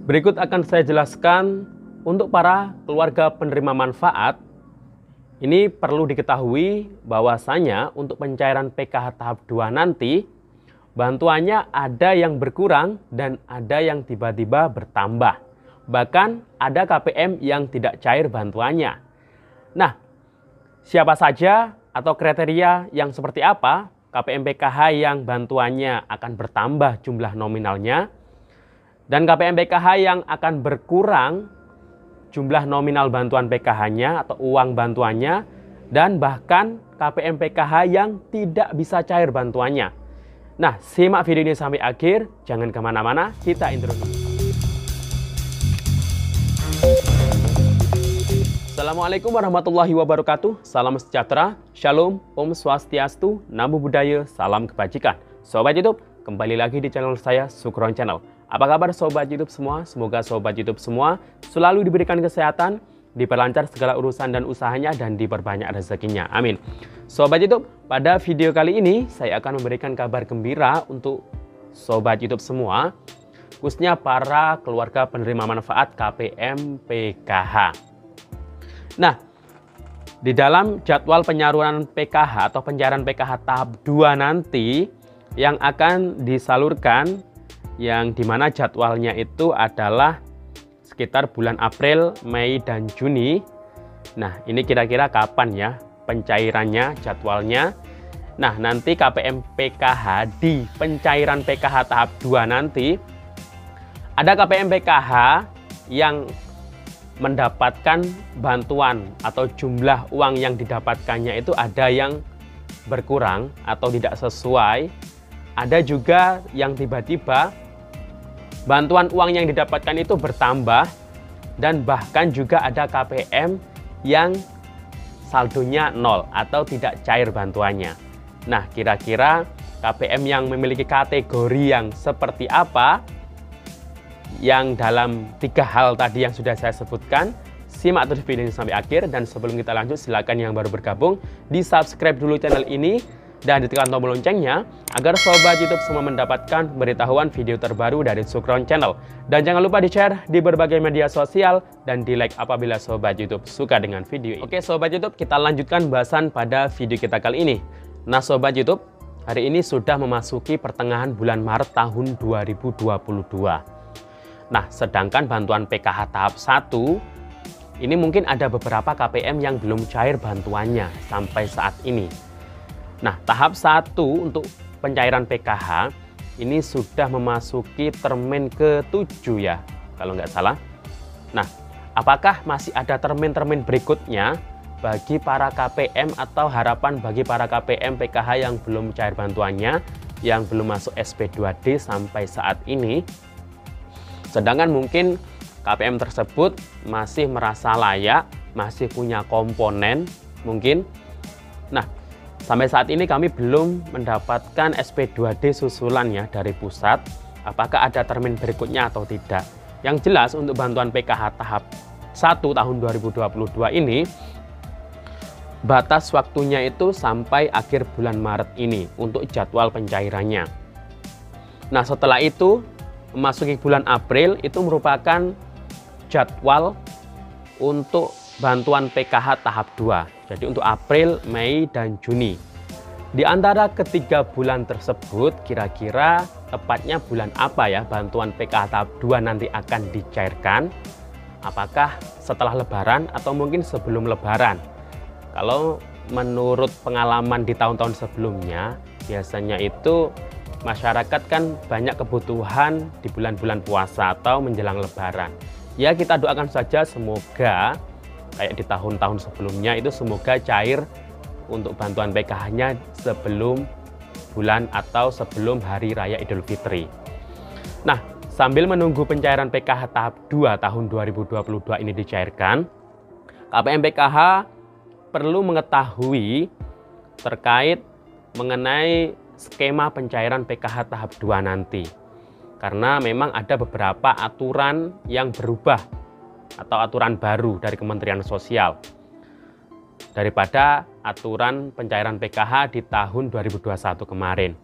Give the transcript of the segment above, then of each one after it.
Berikut akan saya jelaskan untuk para keluarga penerima manfaat. Ini perlu diketahui bahwasanya untuk pencairan PKH tahap 2 nanti, bantuannya ada yang berkurang dan ada yang tiba-tiba bertambah. Bahkan ada KPM yang tidak cair bantuannya. Nah, siapa saja atau kriteria yang seperti apa KPM PKH yang bantuannya akan bertambah jumlah nominalnya, dan KPM PKH yang akan berkurang jumlah nominal bantuan PKH-nya atau uang bantuannya, dan bahkan KPM PKH yang tidak bisa cair bantuannya. Nah, simak video ini sampai akhir, jangan kemana-mana, kita intro dulu. Assalamualaikum warahmatullahi wabarakatuh, salam sejahtera, shalom, om swastiastu, namo buddhaya, salam kebajikan. Sobat YouTube, kembali lagi di channel saya, Sukron Channel. Apa kabar Sobat YouTube semua? Semoga Sobat YouTube semua selalu diberikan kesehatan, diperlancar segala urusan dan usahanya, dan diperbanyak rezekinya. Amin. Sobat YouTube, pada video kali ini saya akan memberikan kabar gembira untuk Sobat YouTube semua, khususnya para keluarga penerima manfaat KPM PKH. Nah, di dalam jadwal penyaluran PKH atau pencairan PKH tahap 2 nanti yang akan disalurkan, yang dimana jadwalnya itu adalah sekitar bulan April, Mei, dan Juni. Nah, ini kira-kira kapan ya pencairannya, jadwalnya. Nah, nanti KPM PKH di pencairan PKH tahap 2 nanti, ada KPM PKH yang mendapatkan bantuan atau jumlah uang yang didapatkannya itu ada yang berkurang atau tidak sesuai. Ada juga yang tiba-tiba bantuan uang yang didapatkan itu bertambah, dan bahkan juga ada KPM yang saldonya 0 atau tidak cair bantuannya. Nah, kira-kira KPM yang memiliki kategori yang seperti apa? Yang dalam 3 hal tadi yang sudah saya sebutkan, simak terus video ini sampai akhir. Dan sebelum kita lanjut, silakan yang baru bergabung di subscribe dulu channel ini dan ditekan tombol loncengnya agar Sobat YouTube semua mendapatkan pemberitahuan video terbaru dari Sukron Channel. Dan jangan lupa di-share di berbagai media sosial dan di-like apabila Sobat YouTube suka dengan video ini. Oke Sobat YouTube, kita lanjutkan bahasan pada video kita kali ini. Nah Sobat YouTube, hari ini sudah memasuki pertengahan bulan Maret tahun 2022. Nah, sedangkan bantuan PKH tahap 1, ini mungkin ada beberapa KPM yang belum cair bantuannya sampai saat ini. Nah, tahap 1 untuk pencairan PKH ini sudah memasuki termin ke-7 ya, kalau nggak salah. Nah, apakah masih ada termin-termin berikutnya bagi para KPM atau harapan bagi para KPM PKH yang belum cair bantuannya, yang belum masuk SP2D sampai saat ini? Sedangkan mungkin KPM tersebut masih merasa layak, masih punya komponen mungkin. Nah, sampai saat ini kami belum mendapatkan SP2D susulan ya dari pusat. Apakah ada termin berikutnya atau tidak? Yang jelas untuk bantuan PKH tahap 1 tahun 2022 ini, batas waktunya itu sampai akhir bulan Maret ini untuk jadwal pencairannya. Nah, setelah itu memasuki bulan April itu merupakan jadwal untuk bantuan PKH tahap 2. Jadi untuk April, Mei, dan Juni. Di antara ketiga bulan tersebut, kira-kira tepatnya bulan apa ya bantuan PKH tahap 2 nanti akan dicairkan? Apakah setelah Lebaran atau mungkin sebelum Lebaran? Kalau menurut pengalaman di tahun-tahun sebelumnya, biasanya itu masyarakat kan banyak kebutuhan di bulan-bulan puasa atau menjelang Lebaran. Ya, kita doakan saja semoga kayak di tahun-tahun sebelumnya itu semoga cair untuk bantuan PKH-nya sebelum bulan atau sebelum Hari Raya Idul Fitri. Nah, sambil menunggu pencairan PKH tahap 2 tahun 2022 ini dicairkan, KPM PKH perlu mengetahui terkait mengenai skema pencairan PKH tahap 2 nanti. Karena memang ada beberapa aturan yang berubah atau aturan baru dari Kementerian Sosial daripada aturan pencairan PKH di tahun 2021 kemarin.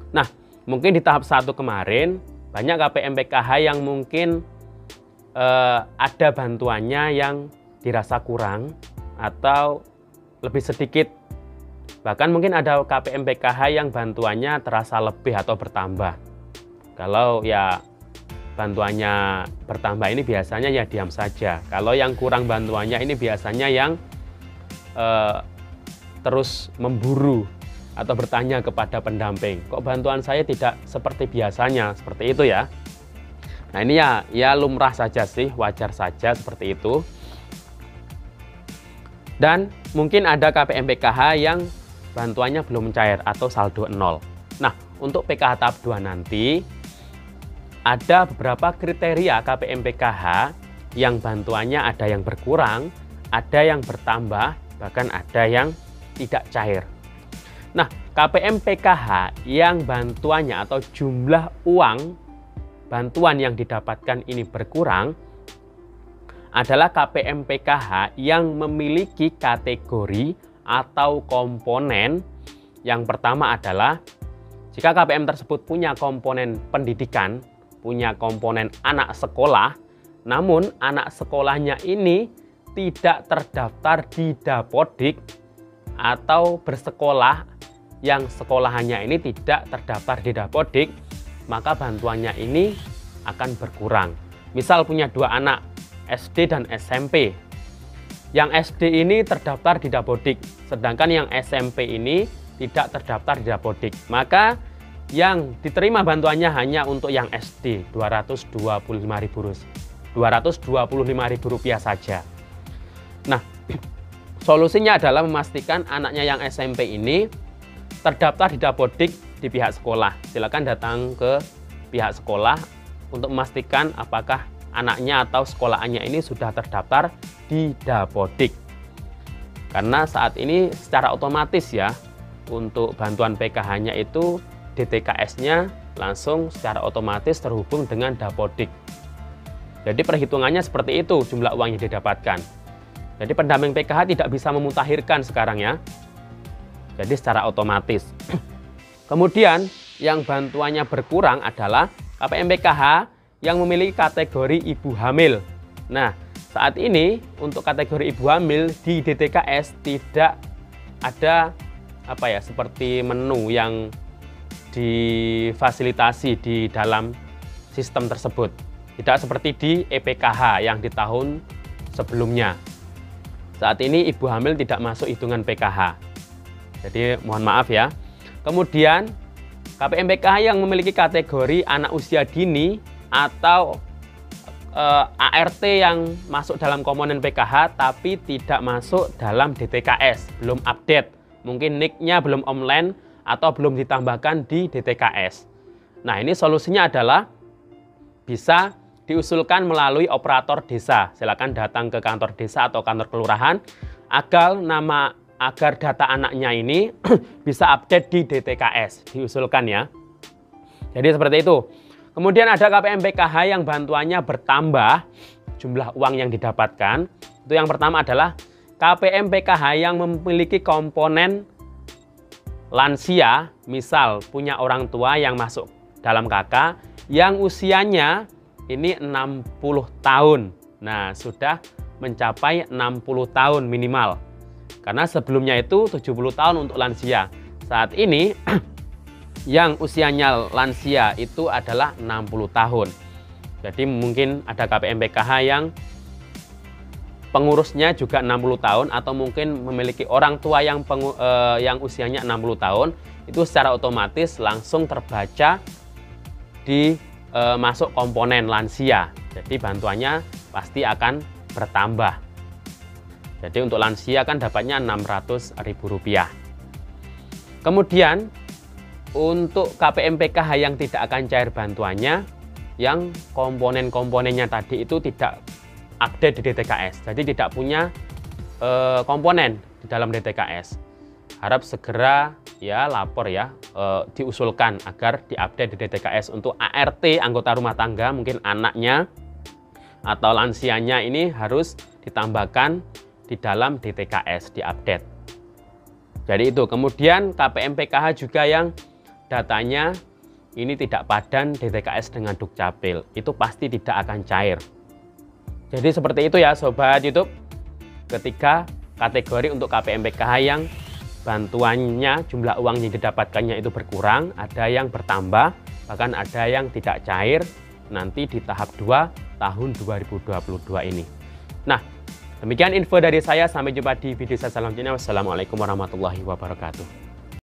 Nah, mungkin di tahap 1 kemarin banyak KPM PKH yang mungkin ada bantuannya yang dirasa kurang atau lebih sedikit. Bahkan mungkin ada KPM PKH yang bantuannya terasa lebih atau bertambah. Kalau ya bantuannya bertambah ini biasanya ya diam saja. Kalau yang kurang bantuannya ini biasanya yang terus memburu atau bertanya kepada pendamping, kok bantuan saya tidak seperti biasanya, seperti itu ya. Nah ini ya lumrah saja sih, wajar saja seperti itu. Dan mungkin ada KPM PKH yang bantuannya belum cair atau saldo 0. Nah untuk PKH tahap 2 nanti ada beberapa kriteria KPM PKH yang bantuannya ada yang berkurang, ada yang bertambah, bahkan ada yang tidak cair. Nah, KPM PKH yang bantuannya atau jumlah uang bantuan yang didapatkan ini berkurang adalah KPM PKH yang memiliki kategori atau komponen. Yang pertama adalah jika KPM tersebut punya komponen pendidikan, punya komponen anak sekolah, namun anak sekolahnya ini tidak terdaftar di Dapodik atau bersekolah yang sekolahannya ini tidak terdaftar di Dapodik, maka bantuannya ini akan berkurang. Misal punya 2 anak, SD dan SMP. Yang SD ini terdaftar di Dapodik, sedangkan yang SMP ini tidak terdaftar di Dapodik. Maka yang diterima bantuannya hanya untuk yang SD, Rp225.000 saja. Nah, solusinya adalah memastikan anaknya yang SMP ini terdaftar di Dapodik di pihak sekolah. Silakan datang ke pihak sekolah untuk memastikan apakah anaknya atau sekolahannya ini sudah terdaftar di Dapodik. Karena saat ini secara otomatis ya, untuk bantuan PKH-nya itu DTKS-nya langsung secara otomatis terhubung dengan Dapodik. Jadi perhitungannya seperti itu jumlah uang yang didapatkan. Jadi pendamping PKH tidak bisa memutakhirkan sekarang ya. Jadi secara otomatis. Kemudian yang bantuannya berkurang adalah KPM PKH yang memiliki kategori ibu hamil. Nah, saat ini untuk kategori ibu hamil di DTKS tidak ada seperti menu yang difasilitasi di dalam sistem tersebut. Tidak seperti di EPKH yang di tahun sebelumnya. Saat ini ibu hamil tidak masuk hitungan PKH. Jadi mohon maaf ya. Kemudian KPM PKH yang memiliki kategori anak usia dini atau ART yang masuk dalam komponen PKH tapi tidak masuk dalam DTKS, belum update. Mungkin NIK-nya belum online atau belum ditambahkan di DTKS. Nah, ini solusinya adalah bisa diusulkan melalui operator desa. Silakan datang ke kantor desa atau kantor kelurahan agar data anaknya ini bisa update di DTKS, diusulkan ya. Jadi seperti itu. Kemudian ada KPM PKH yang bantuannya bertambah jumlah uang yang didapatkan. Itu yang pertama adalah KPM PKH yang memiliki komponen lansia, misal punya orang tua yang masuk dalam KK yang usianya ini 60 tahun. Nah, sudah mencapai 60 tahun minimal. Karena sebelumnya itu 70 tahun untuk lansia. Saat ini yang usianya lansia itu adalah 60 tahun. Jadi mungkin ada KPM PKH yang pengurusnya juga 60 tahun atau mungkin memiliki orang tua yang usianya 60 tahun, itu secara otomatis langsung terbaca di masuk komponen lansia. Jadi bantuannya pasti akan bertambah. Jadi untuk lansia kan dapatnya Rp600.000. Kemudian untuk KPM PKH yang tidak akan cair bantuannya, yang komponen-komponennya tadi itu tidak update di DTKS, jadi tidak punya komponen di dalam DTKS. Harap segera ya lapor ya, diusulkan agar diupdate di DTKS untuk ART anggota rumah tangga, mungkin anaknya atau lansianya ini harus ditambahkan di dalam DTKS, diupdate. Jadi itu. Kemudian KPM PKH juga yang datanya ini tidak padan DTKS dengan Dukcapil, itu pasti tidak akan cair. Jadi seperti itu ya Sobat YouTube. Ketika kategori untuk KPMPKH yang bantuannya, jumlah uang yang didapatkannya itu berkurang, ada yang bertambah, bahkan ada yang tidak cair nanti di tahap 2 tahun 2022 ini. Nah, demikian info dari saya. Sampai jumpa di video saya selanjutnya. Wassalamualaikum warahmatullahi wabarakatuh.